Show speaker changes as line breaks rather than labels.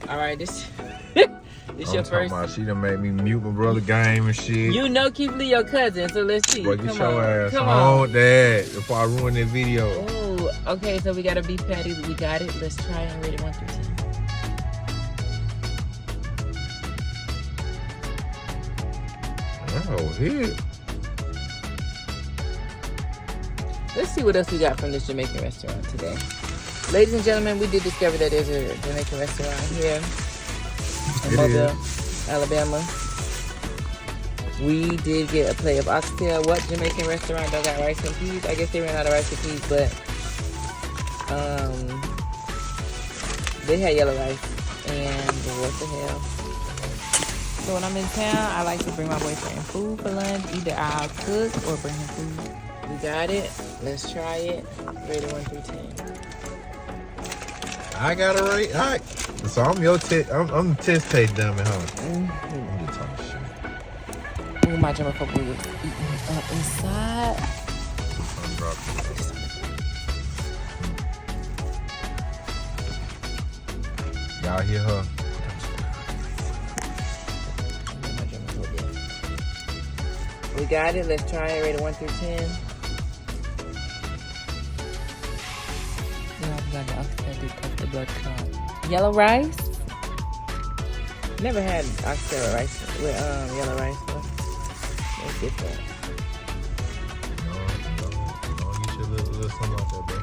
All right, this
I'm
your
talking
first.
about she done made me mute my brother game and shit.
You know Keith Lee your cousin, so let's see.
Boy, get
Come
your
on.
ass
Come
on,
on.
Dad, before I ruin this video.
Ooh, okay, so we got a beef patty. We got it. Let's try it and rate it 1 through 10.
Oh, here.
Let's see what else we got from this Jamaican restaurant today. Ladies and gentlemen, we did discover that there's a Jamaican restaurant here in Mobile, Alabama. We did get a plate of oxtail. What Jamaican restaurant don't got rice and peas? I guess they ran out of rice and peas, but they had yellow rice. And what the hell? So when I'm in town, I like to bring my boyfriend food for lunch. Either I'll cook or bring him food. We got it. Let's try it. Rate it 1 through 10.
I got to rate. All right. So I'm your I'm the test taste dummy, huh? I'm just talking shit.
Ooh, my germaphobe was eating up inside.
I'm dropping it. Y'all hear her?
We got it. Let's try it. Rate it 1 through 10. Yeah, we got the oxtail the blood clot. Yellow rice. Never had oxtail rice with yellow rice. But let's get that.
No, get your little something like that, bro.